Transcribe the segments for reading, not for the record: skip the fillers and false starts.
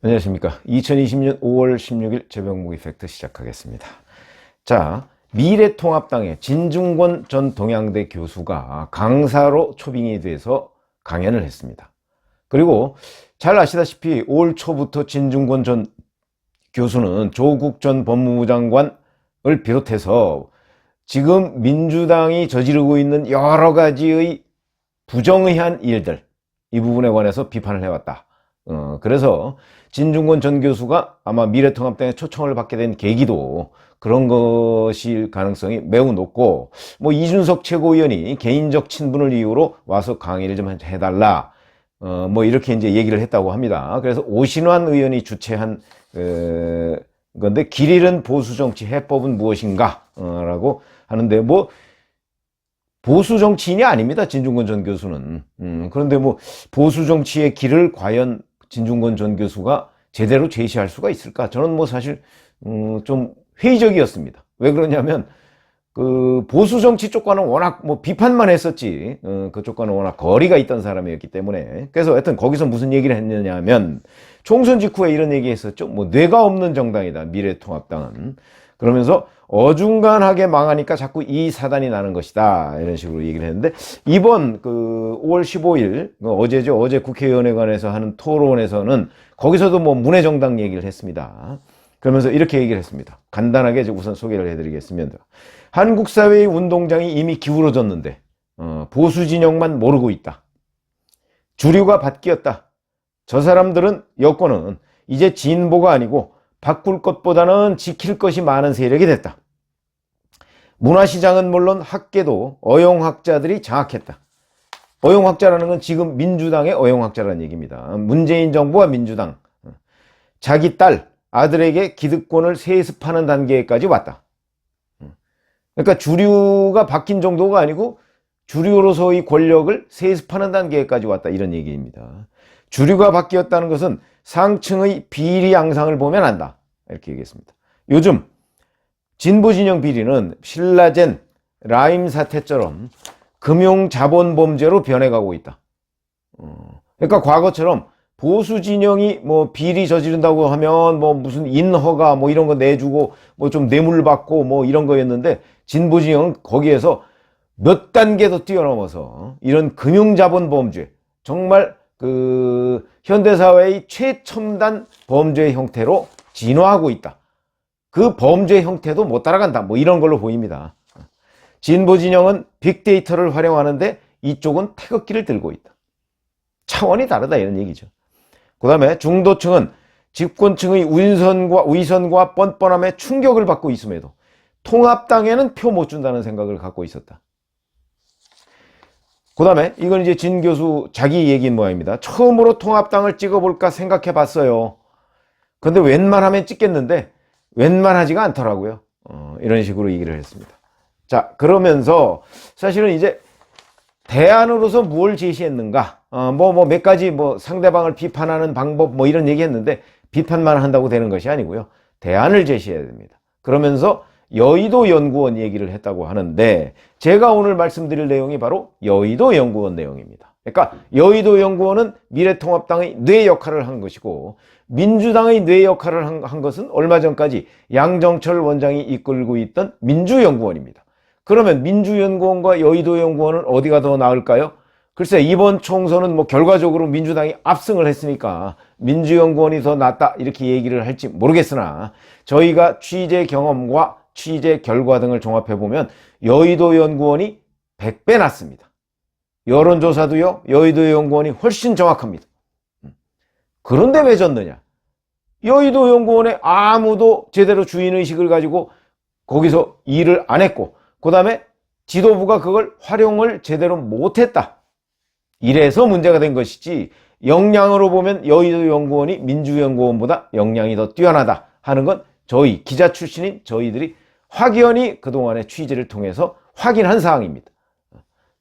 안녕하십니까. 2020년 5월 16일 재병목 이펙트 시작하겠습니다. 자, 미래통합당의 진중권 전 동양대 교수가 강사로 초빙이 돼서 강연을 했습니다. 그리고 잘 아시다시피 5월 초부터 진중권 전 교수는 조국 전 법무부 장관을 비롯해서 지금 민주당이 저지르고 있는 여러 가지의 부정의한 일들, 이 부분에 관해서 비판을 해왔다. 그래서 진중권 전 교수가 아마 미래통합당의 초청을 받게 된 계기도 그런 것일 가능성이 매우 높고, 뭐 이준석 최고위원이 개인적 친분을 이유로 와서 강의를 좀 해달라, 뭐 이렇게 이제 얘기를 했다고 합니다. 그래서 오신환 의원이 주최한 건데, 길 잃은 보수정치 해법은 무엇인가? 라고 하는데, 뭐 보수 정치인이 아닙니다, 진중권 전 교수는. 그런데 뭐 보수 정치의 길을 과연 진중권 전 교수가 제대로 제시할 수가 있을까? 저는 뭐 사실 좀 회의적이었습니다. 왜 그러냐면 그 보수 정치 쪽과는 워낙 뭐 비판만 했었지, 그쪽과는 워낙 거리가 있던 사람이었기 때문에. 그래서 하여튼 거기서 무슨 얘기를 했느냐면, 총선 직후에 이런 얘기 했었죠. 뭐 뇌가 없는 정당이다, 미래통합당은. 그러면서 어중간하게 망하니까 자꾸 이 사단이 나는 것이다, 이런 식으로 얘기를 했는데, 이번 그 5월 15일 어제죠, 어제 국회의원회관에서 하는 토론에서는 거기서도 뭐 문해정당 얘기를 했습니다. 그러면서 이렇게 얘기를 했습니다. 간단하게 우선 소개를 해드리겠습니다. 한국 사회의 운동장이 이미 기울어졌는데 보수 진영만 모르고 있다. 주류가 바뀌었다. 저 사람들은, 여권은 이제 진보가 아니고 바꿀 것보다는 지킬 것이 많은 세력이 됐다. 문화시장은 물론 학계도 어용학자들이 장악했다. 어용학자라는 건 지금 민주당의 어용학자라는 얘기입니다. 문재인 정부와 민주당, 자기 딸, 아들에게 기득권을 세습하는 단계까지 왔다. 그러니까 주류가 바뀐 정도가 아니고 주류로서의 권력을 세습하는 단계까지 왔다, 이런 얘기입니다. 주류가 바뀌었다는 것은 상층의 비리 양상을 보면 안다, 이렇게 얘기했습니다. 요즘 진보 진영 비리는 신라젠, 라임 사태처럼 금융자본범죄로 변해가고 있다. 그러니까 과거처럼 보수 진영이 뭐 비리 저지른다고 하면 뭐 무슨 인허가 뭐 이런 거 내주고 뭐 좀 뇌물 받고 뭐 이런 거였는데, 진보 진영은 거기에서 몇 단계 더 뛰어넘어서 이런 금융자본범죄, 정말 그 현대사회의 최첨단 범죄 형태로 진화하고 있다. 그 범죄 형태도 못 따라간다, 뭐 이런 걸로 보입니다. 진보 진영은 빅데이터를 활용하는데 이쪽은 태극기를 들고 있다. 차원이 다르다, 이런 얘기죠. 그 다음에 중도층은 집권층의 위선과 뻔뻔함에 충격을 받고 있음에도 통합당에는 표 못 준다는 생각을 갖고 있었다. 그 다음에 이건 이제 진 교수 자기 얘기인 모양입니다. 처음으로 통합당을 찍어볼까 생각해 봤어요. 근데 웬만하면 찍겠는데 웬만하지가 않더라고요. 이런 식으로 얘기를 했습니다. 자, 그러면서 사실은 이제 대안으로서 뭘 제시했는가, 몇 가지 뭐 상대방을 비판하는 방법 뭐 이런 얘기 했는데, 비판만 한다고 되는 것이 아니고요, 대안을 제시해야 됩니다. 그러면서 여의도 연구원 얘기를 했다고 하는데, 제가 오늘 말씀드릴 내용이 바로 여의도 연구원 내용입니다. 그러니까 여의도 연구원은 미래통합당의 뇌 역할을 한 것이고, 민주당의 뇌 역할을 한 것은 얼마 전까지 양정철 원장이 이끌고 있던 민주연구원입니다. 그러면 민주연구원과 여의도연구원은 어디가 더 나을까요? 글쎄, 이번 총선은 뭐 결과적으로 민주당이 압승을 했으니까 민주연구원이 더 낫다, 이렇게 얘기를 할지 모르겠으나, 저희가 취재 경험과 취재 결과 등을 종합해보면 여의도연구원이 100배 낫습니다. 여론조사도요, 여의도연구원이 훨씬 정확합니다. 그런데 왜 졌느냐? 여의도연구원에 아무도 제대로 주인의식을 가지고 거기서 일을 안 했고, 그 다음에 지도부가 그걸 활용을 제대로 못했다. 이래서 문제가 된 것이지, 역량으로 보면 여의도연구원이 민주연구원보다 역량이 더 뛰어나다 하는 건 저희 기자 출신인 저희들이 확연히 그동안의 취재를 통해서 확인한 사항입니다.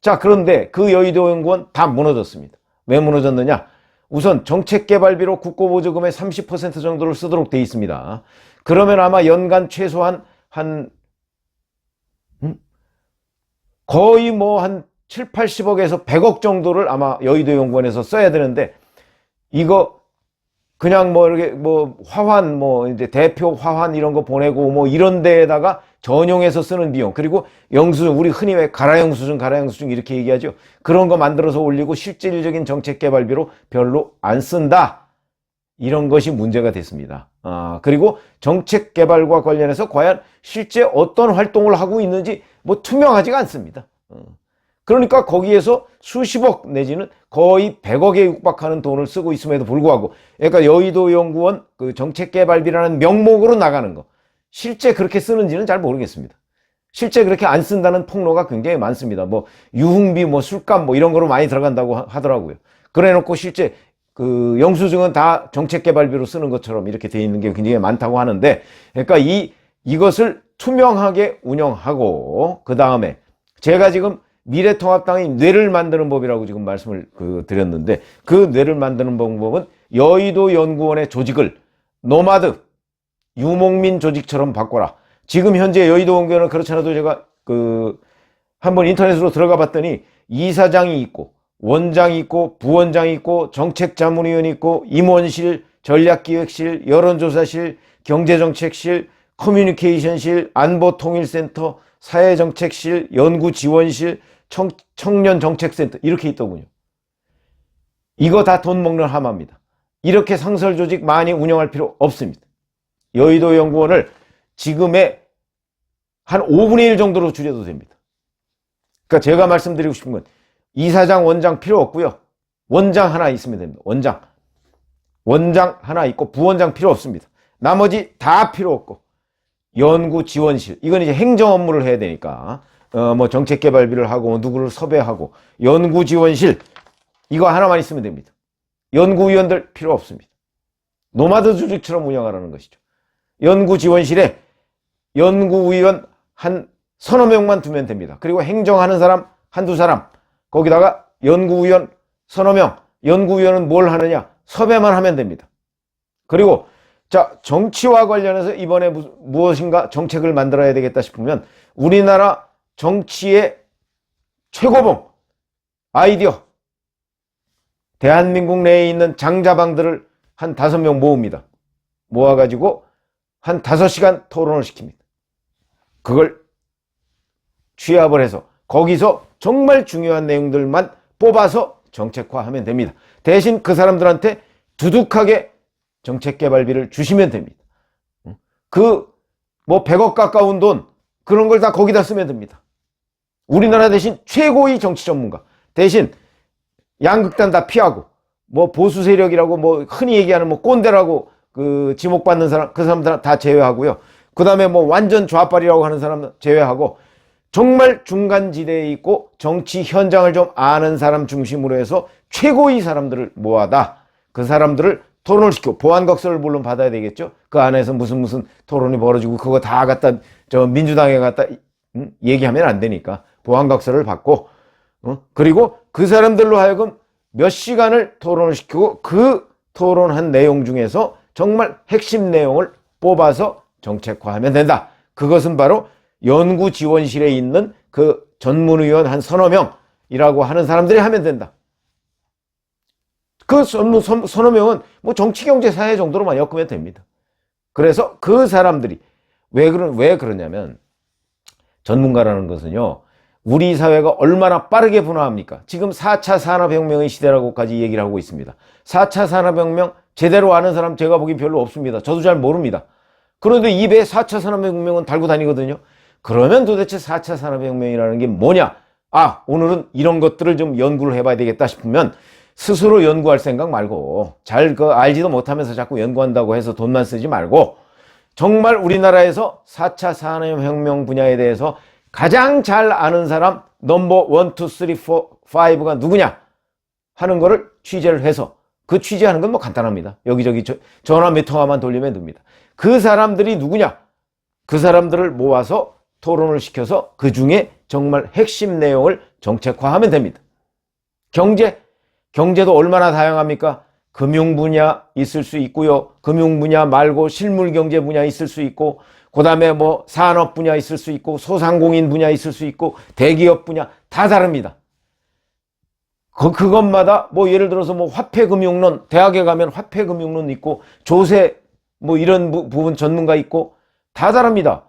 자, 그런데 그 여의도연구원 다 무너졌습니다. 왜 무너졌느냐? 우선 정책개발비로 국고보조금의 30% 정도를 쓰도록 돼 있습니다. 그러면 아마 연간 최소한 거의 뭐 한 7, 80억에서 100억 정도를 아마 여의도연구원에서 써야 되는데, 이거 그냥 뭐 이렇게 뭐 화환 뭐 이제 대표 화환 이런 거 보내고 뭐 이런 데에다가 전용해서 쓰는 비용, 그리고 영수증, 우리 흔히 왜 가라영수증 이렇게 얘기하죠. 그런 거 만들어서 올리고 실질적인 정책 개발비로 별로 안 쓴다. 이런 것이 문제가 됐습니다. 그리고 정책 개발과 관련해서 과연 실제 어떤 활동을 하고 있는지 뭐 투명하지가 않습니다. 그러니까 거기에서 수십억 내지는 거의 100억에 육박하는 돈을 쓰고 있음에도 불구하고, 그러니까 여의도 연구원 그 정책개발비라는 명목으로 나가는 거, 실제 그렇게 쓰는지는 잘 모르겠습니다. 실제 그렇게 안 쓴다는 폭로가 굉장히 많습니다. 뭐 유흥비, 뭐 술값 뭐 이런 거로 많이 들어간다고 하더라고요. 그래 놓고 실제 그 영수증은 다 정책개발비로 쓰는 것처럼 이렇게 돼 있는 게 굉장히 많다고 하는데, 그러니까 이것을 투명하게 운영하고, 그 다음에 제가 지금 미래통합당이 뇌를 만드는 법이라고 지금 말씀을 드렸는데, 그 뇌를 만드는 방법은 여의도 연구원의 조직을 노마드 유목민 조직처럼 바꿔라. 지금 현재 여의도 연구원은 그렇지 않아도 제가 한번 인터넷으로 들어가 봤더니 이사장이 있고 원장이 있고 부원장이 있고 정책자문위원이 있고 임원실, 전략기획실, 여론조사실, 경제정책실, 커뮤니케이션실, 안보통일센터, 사회정책실, 연구지원실, 청년정책센터 이렇게 있더군요. 이거 다 돈 먹는 하마입니다. 이렇게 상설조직 많이 운영할 필요 없습니다. 여의도 연구원을 지금의 한 5분의 1 정도로 줄여도 됩니다. 그러니까 제가 말씀드리고 싶은 건 이사장, 원장 필요 없고요. 원장 하나 있으면 됩니다. 원장 하나 있고 부원장 필요 없습니다. 나머지 다 필요 없고, 연구지원실, 이건 이제 행정 업무를 해야 되니까 뭐 정책개발비를 하고 누구를 섭외하고, 연구지원실 이거 하나만 있으면 됩니다. 연구위원들 필요 없습니다. 노마드 조직처럼 운영하라는 것이죠. 연구지원실에 연구위원 한 서너 명만 두면 됩니다. 그리고 행정하는 사람 한두 사람, 거기다가 연구위원 서너 명, 연구위원은 뭘 하느냐? 섭외만 하면 됩니다. 그리고 자, 정치와 관련해서 이번에 무엇인가 정책을 만들어야 되겠다 싶으면 우리나라 정치의 최고봉 아이디어, 대한민국 내에 있는 장자방들을 한 5명 모읍니다. 모아가지고 한 5시간 토론을 시킵니다. 그걸 취합을 해서 거기서 정말 중요한 내용들만 뽑아서 정책화하면 됩니다. 대신 그 사람들한테 두둑하게 정책개발비를 주시면 됩니다. 뭐 100억 가까운 돈, 그런 걸 다 거기다 쓰면 됩니다. 우리나라 대신 최고의 정치 전문가, 대신 양극단 다 피하고, 뭐 보수 세력이라고 뭐 흔히 얘기하는 뭐 꼰대라고 지목받는 사람, 그 사람들 다 제외하고요. 그 다음에 뭐 완전 좌빨이라고 하는 사람 제외하고, 정말 중간지대에 있고 정치 현장을 좀 아는 사람 중심으로 해서 최고의 사람들을 모아다 그 사람들을 토론을 시키고, 보안각서를 물론 받아야 되겠죠. 그 안에서 무슨 토론이 벌어지고 그거 다 갖다 민주당에 갖다 얘기하면 안 되니까 보안각서를 받고, 그리고 그 사람들로 하여금 몇 시간을 토론을 시키고 그 토론한 내용 중에서 정말 핵심 내용을 뽑아서 정책화하면 된다. 그것은 바로 연구지원실에 있는 그 전문위원 한 서너 명이라고 하는 사람들이 하면 된다. 그 서너 명은 뭐 정치, 경제, 사회 정도로만 엮으면 됩니다. 그래서 그 사람들이 왜 그러냐면, 전문가라는 것은요, 우리 사회가 얼마나 빠르게 분화합니까? 지금 4차 산업혁명의 시대라고까지 얘기를 하고 있습니다. 4차 산업혁명 제대로 아는 사람 제가 보기엔 별로 없습니다. 저도 잘 모릅니다. 그런데 입에 4차 산업혁명은 달고 다니거든요. 그러면 도대체 4차 산업혁명이라는 게 뭐냐? 오늘은 이런 것들을 좀 연구를 해봐야 되겠다 싶으면 스스로 연구할 생각 말고, 잘 알지도 못하면서 자꾸 연구한다고 해서 돈만 쓰지 말고, 정말 우리나라에서 4차 산업혁명 분야에 대해서 가장 잘 아는 사람 넘버 1, 2, 3, 4, 5가 누구냐 하는 거를 취재를 해서, 그 취재하는 건 뭐 간단합니다. 여기저기 전화 몇 통화만 돌리면 됩니다. 그 사람들이 누구냐? 그 사람들을 모아서 토론을 시켜서 그 중에 정말 핵심 내용을 정책화하면 됩니다. 경제도 얼마나 다양합니까? 금융 분야 있을 수 있고요. 금융 분야 말고 실물 경제 분야 있을 수 있고, 그 다음에 뭐 산업 분야 있을 수 있고, 소상공인 분야 있을 수 있고, 대기업 분야 다 다릅니다. 그것마다 뭐 예를 들어서 뭐 화폐금융론, 대학에 가면 화폐금융론 있고 조세 뭐 이런 부분 전문가 있고 다 다릅니다.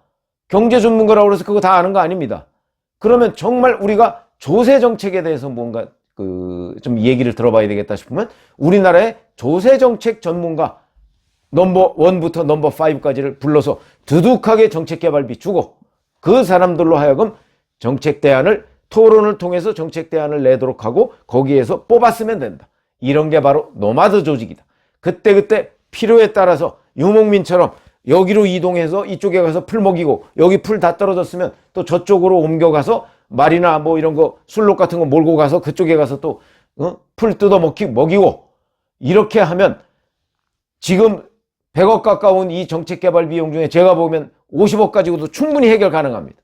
경제 전문가라고 해서 그거 다 아는 거 아닙니다. 그러면 정말 우리가 조세 정책에 대해서 뭔가 좀 얘기를 들어봐야 되겠다 싶으면 우리나라의 조세 정책 전문가 넘버 1부터 넘버 5까지를 불러서 두둑하게 정책 개발비 주고 그 사람들로 하여금 정책 대안을 토론을 통해서 정책 대안을 내도록 하고 거기에서 뽑았으면 된다. 이런 게 바로 노마드 조직이다. 그때그때 필요에 따라서 유목민처럼 여기로 이동해서 이쪽에 가서 풀 먹이고 여기 풀 다 떨어졌으면 또 저쪽으로 옮겨가서 말이나 뭐 이런 거 술록 같은 거 몰고 가서 그쪽에 가서 또 풀 뜯어 먹이고 이렇게 하면 지금 100억 가까운 이 정책 개발 비용 중에 제가 보면 50억 가지고도 충분히 해결 가능합니다.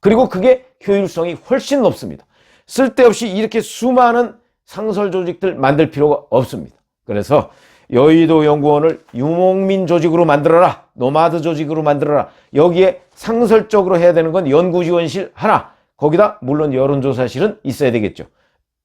그리고 그게 효율성이 훨씬 높습니다. 쓸데없이 이렇게 수많은 상설 조직들 만들 필요가 없습니다. 그래서 여의도 연구원을 유목민 조직으로 만들어라. 노마드 조직으로 만들어라. 여기에 상설적으로 해야 되는 건 연구지원실 하나. 거기다 물론 여론조사실은 있어야 되겠죠.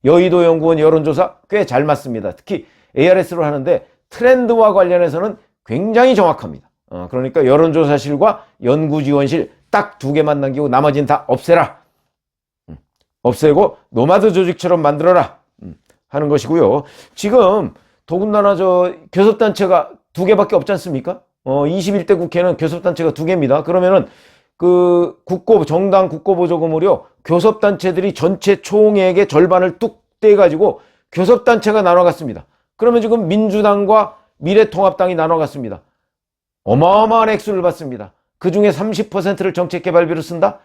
여의도 연구원 여론조사 꽤 잘 맞습니다. 특히 ARS로 하는데 트렌드와 관련해서는 굉장히 정확합니다. 그러니까 여론조사실과 연구지원실 딱 2개만 남기고 나머지는 다 없애라. 없애고 노마드 조직처럼 만들어라. 하는 것이고요. 지금 더군다나 교섭단체가 2개밖에 없지 않습니까? 21대 국회는 교섭단체가 2개입니다. 그러면은 정당 국고보조금으로 교섭단체들이 전체 총액의 절반을 뚝 떼가지고 교섭단체가 나눠갔습니다. 그러면 지금 민주당과 미래통합당이 나눠갔습니다. 어마어마한 액수를 받습니다. 그 중에 30%를 정책개발비로 쓴다?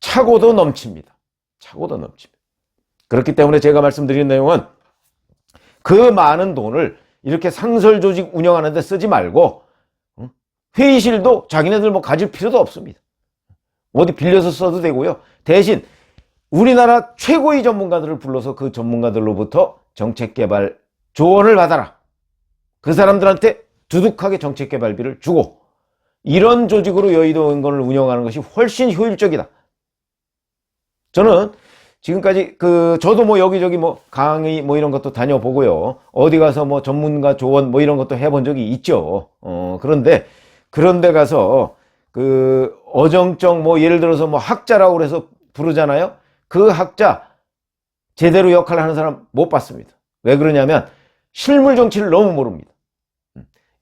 차고도 넘칩니다. 차고도 넘칩니다. 그렇기 때문에 제가 말씀드린 내용은 그 많은 돈을 이렇게 상설조직 운영하는 데 쓰지 말고 회의실도 자기네들 뭐 가질 필요도 없습니다. 어디 빌려서 써도 되고요. 대신 우리나라 최고의 전문가들을 불러서 그 전문가들로부터 정책개발 조언을 받아라. 그 사람들한테 두둑하게 정책개발비를 주고 이런 조직으로 여의도 연구원을 운영하는 것이 훨씬 효율적이다. 저는 지금까지 저도 뭐 여기저기 뭐 강의 뭐 이런 것도 다녀보고요. 어디 가서 뭐 전문가 조언 뭐 이런 것도 해본 적이 있죠. 그런데 그런데 가서 어정쩡 뭐 예를 들어서 뭐 학자라고 그래서 부르잖아요. 그 학자 제대로 역할을 하는 사람 못 봤습니다. 왜 그러냐면 실물 정치를 너무 모릅니다.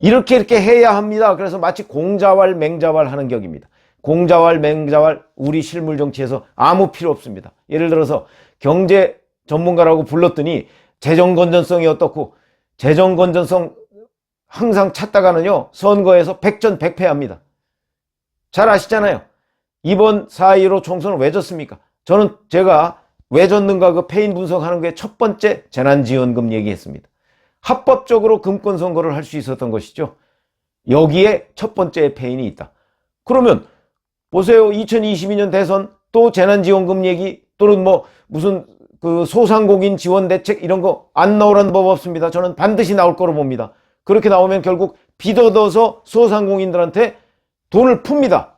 이렇게 해야 합니다. 그래서 마치 공자왈 맹자왈 하는 격입니다. 공자왈 맹자왈 우리 실물 정치에서 아무 필요 없습니다. 예를 들어서 경제 전문가라고 불렀더니 재정 건전성이 어떻고 재정 건전성 항상 찾다가는요 선거에서 백전백패합니다. 잘 아시잖아요. 이번 4.15 총선을 왜 졌습니까? 제가 왜 졌는가 그 패인 분석하는 게 첫 번째 재난지원금 얘기했습니다. 합법적으로 금권 선거를 할 수 있었던 것이죠. 여기에 첫 번째 패인이 있다. 그러면 보세요. 2022년 대선 또 재난지원금 얘기 또는 뭐 무슨 소상공인 지원 대책 이런 거 안 나오라는 법 없습니다. 저는 반드시 나올 거로 봅니다. 그렇게 나오면 결국 빚 얻어서 소상공인들한테 돈을 풉니다.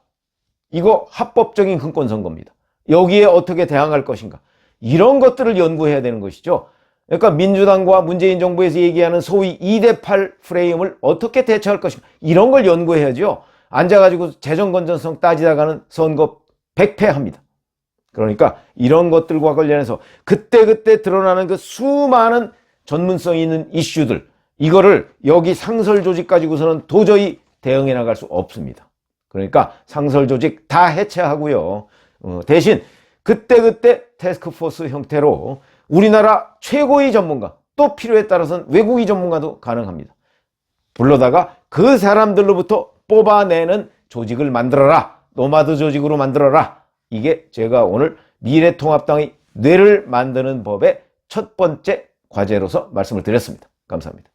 이거 합법적인 금권 선거입니다. 여기에 어떻게 대항할 것인가. 이런 것들을 연구해야 되는 것이죠. 그러니까 민주당과 문재인 정부에서 얘기하는 소위 2대8 프레임을 어떻게 대처할 것인가. 이런 걸 연구해야죠. 앉아가지고 재정 건전성 따지다가는 선거 백패합니다. 그러니까 이런 것들과 관련해서 그때그때 드러나는 그 수많은 전문성 있는 이슈들 이거를 여기 상설 조직 가지고서는 도저히 대응해 나갈 수 없습니다. 그러니까 상설 조직 다 해체하고요. 대신 그때그때 태스크포스 형태로 우리나라 최고의 전문가 또 필요에 따라서는 외국의 전문가도 가능합니다. 불러다가 그 사람들로부터 뽑아내는 조직을 만들어라. 노마드 조직으로 만들어라. 이게 제가 오늘 미래통합당의 뇌를 만드는 법의 첫 번째 과제로서 말씀을 드렸습니다. 감사합니다.